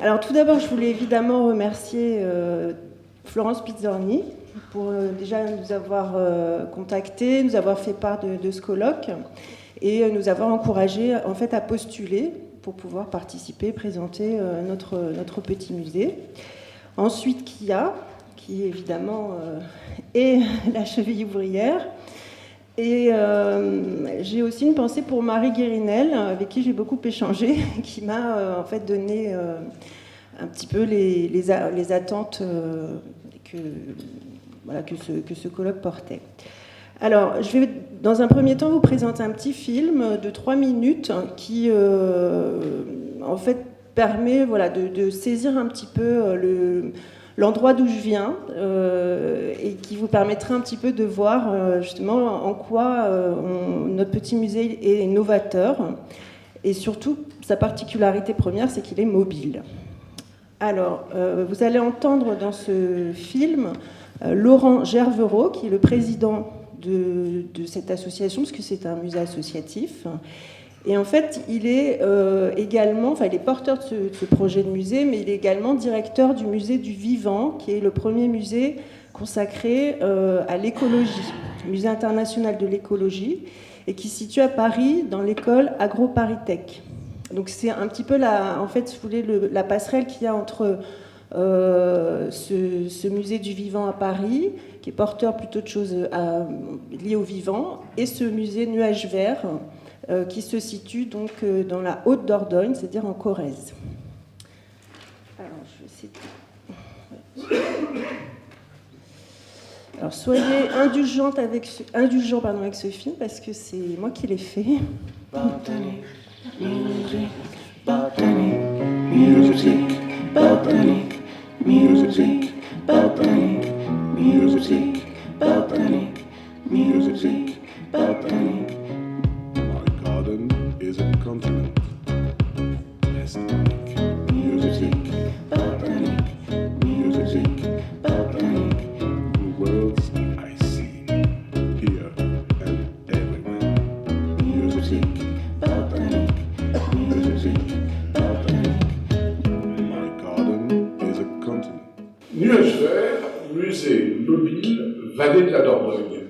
Alors tout d'abord, je voulais évidemment remercier Florence Pizzorni pour déjà nous avoir contactés, nous avoir fait part de ce colloque et nous avoir encouragés en fait à postuler pour pouvoir participer, présenter notre petit musée. Ensuite, Kia, qui évidemment est la cheville ouvrière. Et j'ai aussi une pensée pour Marie Guérinel, avec qui j'ai beaucoup échangé, qui m'a en fait donné un petit peu les attentes que ce colloque portait. Alors, je vais dans un premier temps vous présenter un petit film de 3 minutes qui en fait permet de saisir un petit peu l'endroit d'où je viens et qui vous permettra un petit peu de voir justement en quoi notre petit musée est novateur et surtout sa particularité première, c'est qu'il est mobile. Alors, vous allez entendre dans ce film Laurent Gervereau, qui est le président de cette association, parce que c'est un musée associatif. Et en fait, il est également, il est porteur de ce projet de musée, mais il est également directeur du musée du vivant, qui est le premier musée consacré à l'écologie, musée international de l'écologie, et qui se situe à Paris, dans l'école AgroParisTech. Donc c'est un petit peu la passerelle qu'il y a entre ce musée du vivant à Paris, qui est porteur plutôt de choses liées au vivant, et ce musée Nuages Verts, qui se situe donc dans la Haute-Dordogne, c'est-à-dire en Corrèze. Alors, Alors soyez indulgents avec ce film, parce que c'est moi qui l'ai fait. Botanic music, botanic music, botanic music, botanic music, botanic music, botanic. My garden is a continent. Botanic music, Botanic music, botanic. the worlds I see, here and everywhere. Music, botanic music, botanic. My garden is a continent. Nuages Verts, musée mobile Vallée de la Dordogne,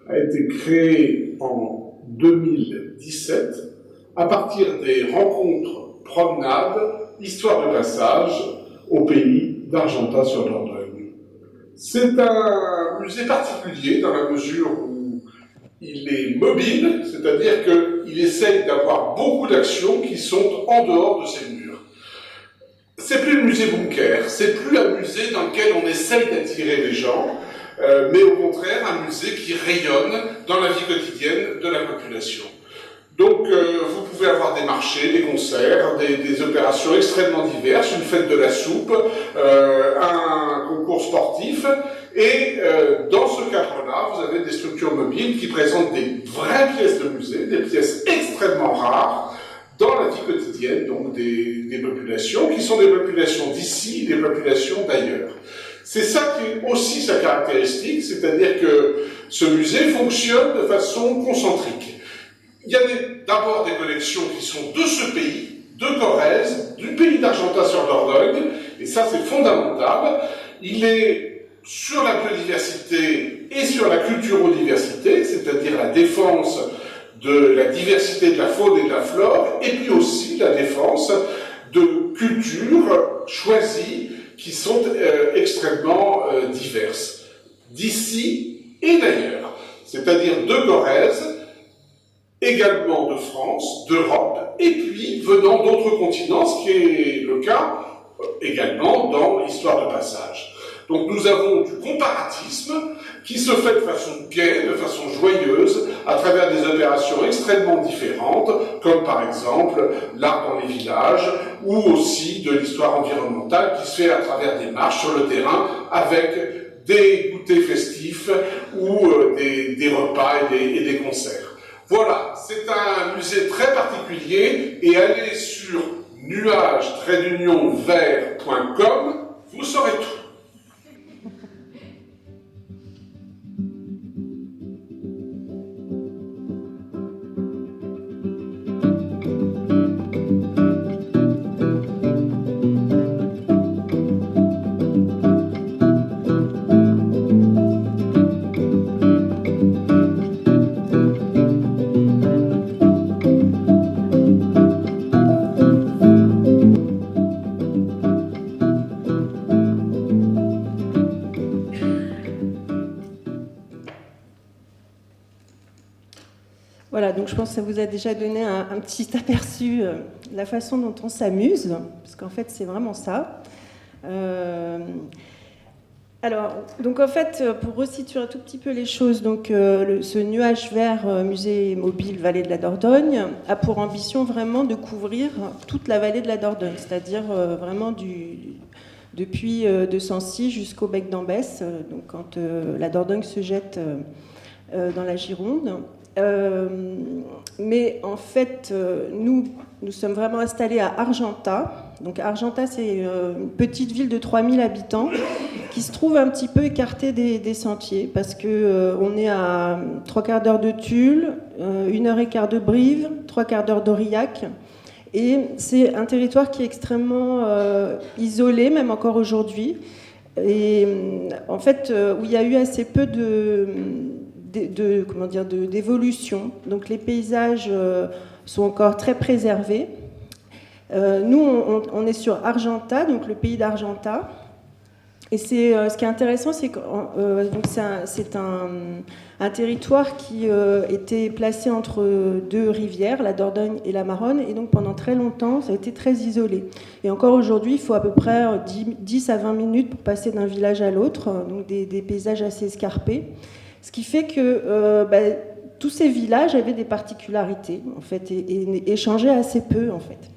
a été créé en 2017 à partir des rencontres, promenades, histoires de passage au pays d'Argentat-sur-Dordogne. C'est un musée particulier dans la mesure où il est mobile, c'est-à-dire qu'il essaye d'avoir beaucoup d'actions qui sont en dehors de ses murs. C'est plus le musée bunker, c'est plus un musée dans lequel on essaye d'attirer les gens, mais au contraire un musée qui rayonne dans la vie quotidienne de la population. Donc vous pouvez avoir des marchés, des concerts, des opérations extrêmement diverses, une fête de la soupe, un concours sportif, et dans ce cadre-là, vous avez des structures mobiles qui présentent des vraies pièces de musée, des pièces extrêmement rares, dans la vie quotidienne donc des populations, qui sont des populations d'ici, des populations d'ailleurs. C'est ça qui est aussi sa caractéristique, c'est-à-dire que ce musée fonctionne de façon concentrique. Il y a d'abord des collections qui sont de ce pays, de Corrèze, du pays d'Argentat-sur-Dordogne, et ça c'est fondamental. Il est sur la biodiversité et sur la culturodiversité, c'est-à-dire la défense de la diversité de la faune et de la flore, et puis aussi la défense de cultures choisies qui sont extrêmement diverses, d'ici et d'ailleurs, c'est-à-dire de Corrèze, également de France, d'Europe, et puis venant d'autres continents, ce qui est le cas également dans l'histoire de passage. Donc nous avons du comparatisme qui se fait de façon gaie, de façon joyeuse, à travers des opérations extrêmement différentes, comme par exemple l'art dans les villages, ou aussi de l'histoire environnementale qui se fait à travers des marches sur le terrain avec des goûters festifs ou des repas et des concerts. Voilà, c'est un musée très particulier, et allez sur nuages-vert.com, vous saurez tout. Voilà, donc je pense que ça vous a déjà donné un petit aperçu de la façon dont on s'amuse, parce qu'en fait c'est vraiment ça. Alors, donc en fait, pour resituer un tout petit peu les choses, donc ce nuage vert musée mobile Vallée de la Dordogne a pour ambition vraiment de couvrir toute la vallée de la Dordogne, c'est-à-dire vraiment depuis de Sancy jusqu'au bec d'Ambès, donc quand la Dordogne se jette dans la Gironde. Mais en fait, nous sommes vraiment installés à Argentat. Donc Argentat, c'est une petite ville de 3000 habitants qui se trouve un petit peu écartée des sentiers parce qu'on est à 3/4 d'heure de Tulle, 1h15 de Brive, 3/4 d'heure d'Aurillac. Et c'est un territoire qui est extrêmement isolé, même encore aujourd'hui. Et en fait, où il y a eu assez peu d'évolution. Donc les paysages sont encore très préservés. Nous, on est sur Argentat, donc le pays d'Argentat. Et ce qui est intéressant, c'est que c'est un territoire qui était placé entre deux rivières, la Dordogne et la Maronne, et donc pendant très longtemps, ça a été très isolé. Et encore aujourd'hui, il faut à peu près 10 à 20 minutes pour passer d'un village à l'autre, donc des paysages assez escarpés. Ce qui fait que tous ces villages avaient des particularités, en fait, et échangeaient assez peu, en fait.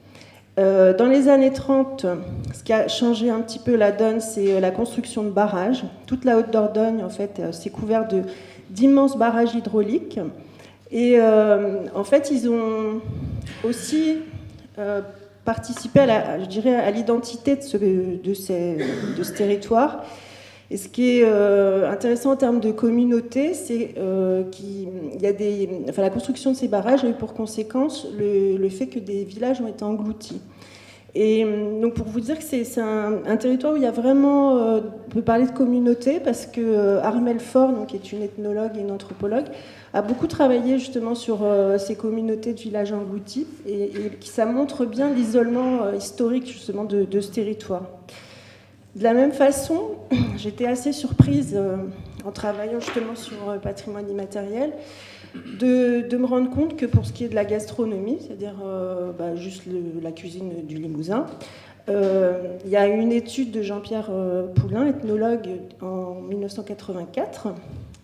Dans les années 30, ce qui a changé un petit peu la donne, c'est la construction de barrages. Toute la Haute-Dordogne, en fait, c'est couvert d'immenses barrages hydrauliques. Et en fait, ils ont aussi participé à l'identité de ce territoire. Et ce qui est intéressant en termes de communauté, c'est la construction de ces barrages a eu pour conséquence le fait que des villages ont été engloutis. Et donc pour vous dire que c'est un territoire où il y a vraiment, on peut parler de communauté, parce que Armelle Faure, donc, qui est une ethnologue et une anthropologue, a beaucoup travaillé justement sur ces communautés de villages engloutis, et ça montre bien l'isolement historique justement de ce territoire. De la même façon, j'étais assez surprise en travaillant justement sur le patrimoine immatériel de me rendre compte que pour ce qui est de la gastronomie, c'est-à-dire juste la cuisine du Limousin, il y a une étude de Jean-Pierre Poulain, ethnologue, en 1984,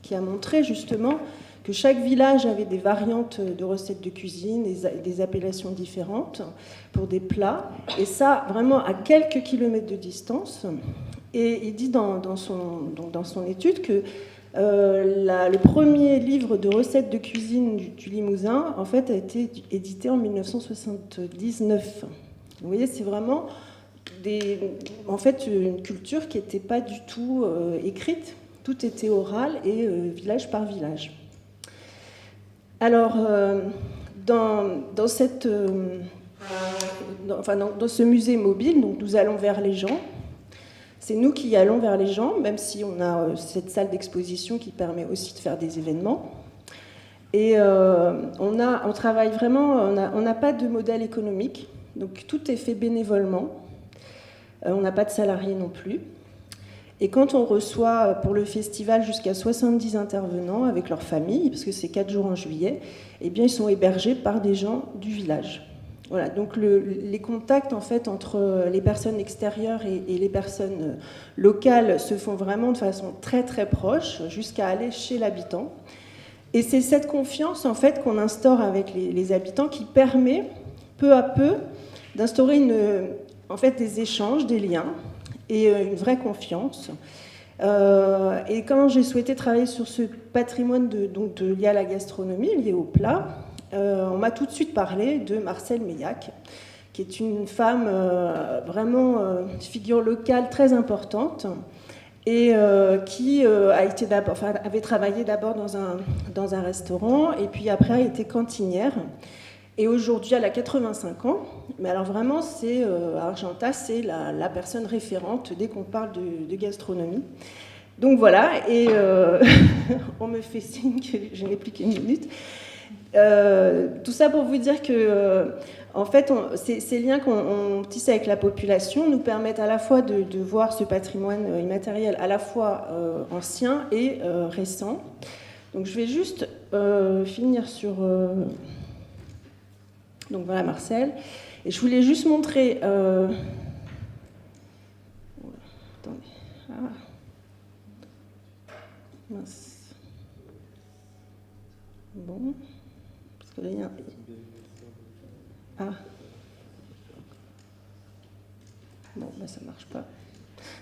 qui a montré justement que chaque village avait des variantes de recettes de cuisine, des appellations différentes pour des plats, et ça vraiment à quelques kilomètres de distance. Et il dit dans son étude que le premier livre de recettes de cuisine du Limousin, en fait, a été édité en 1979. Vous voyez, c'est vraiment une culture qui n'était pas du tout écrite. Tout était oral et village par village. Alors, dans ce musée mobile, donc, nous allons vers les gens. C'est nous qui allons vers les gens, même si on a cette salle d'exposition qui permet aussi de faire des événements. Et on travaille vraiment, on n'a pas de modèle économique, donc tout est fait bénévolement. On n'a pas de salariés non plus. Et quand on reçoit pour le festival jusqu'à 70 intervenants avec leur famille, parce que c'est 4 jours en juillet, eh bien ils sont hébergés par des gens du village. Voilà, donc les contacts en fait entre les personnes extérieures et les personnes locales se font vraiment de façon très très proche, jusqu'à aller chez l'habitant. Et c'est cette confiance en fait qu'on instaure avec les habitants qui permet peu à peu d'instaurer des échanges, des liens et une vraie confiance. Et quand j'ai souhaité travailler sur ce patrimoine lié à la gastronomie, lié au plat, on m'a tout de suite parlé de Marcelle Meillac, qui est une femme vraiment une figure locale très importante et qui avait travaillé d'abord dans un restaurant et puis après a été cantinière. Et aujourd'hui, elle a 85 ans. Mais alors vraiment, Argentat, c'est la personne référente dès qu'on parle de gastronomie. Donc voilà, et on me fait signe que je n'ai plus qu'une minute. Tout ça pour vous dire que, en fait, ces liens qu'on tisse avec la population nous permettent à la fois de voir ce patrimoine immatériel à la fois ancien et récent. Donc je vais juste finir sur... Donc voilà Marcel. Et je voulais juste montrer... Attendez. Ah. Mince. Bon. Parce que là, il y a... Ah. Bon, ben ça marche pas.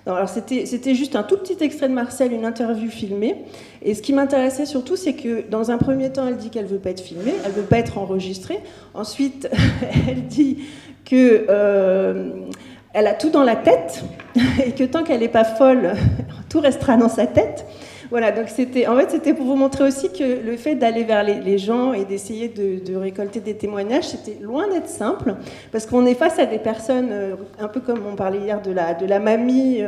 Non, alors c'était juste un tout petit extrait de Marcel, une interview filmée. Et ce qui m'intéressait surtout, c'est que dans un premier temps, elle dit qu'elle ne veut pas être filmée, elle ne veut pas être enregistrée. Ensuite, elle dit que elle a tout dans la tête et que tant qu'elle n'est pas folle, tout restera dans sa tête. Voilà, donc c'était pour vous montrer aussi que le fait d'aller vers les gens et d'essayer de récolter des témoignages, c'était loin d'être simple, parce qu'on est face à des personnes, un peu comme on parlait hier de la mamie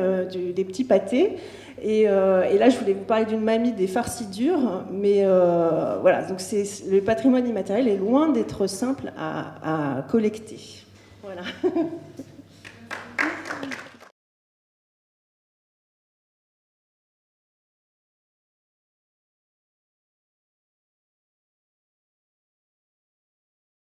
des petits pâtés, et là je voulais vous parler d'une mamie des farcis durs, mais voilà, donc le patrimoine immatériel est loin d'être simple à collecter. Voilà.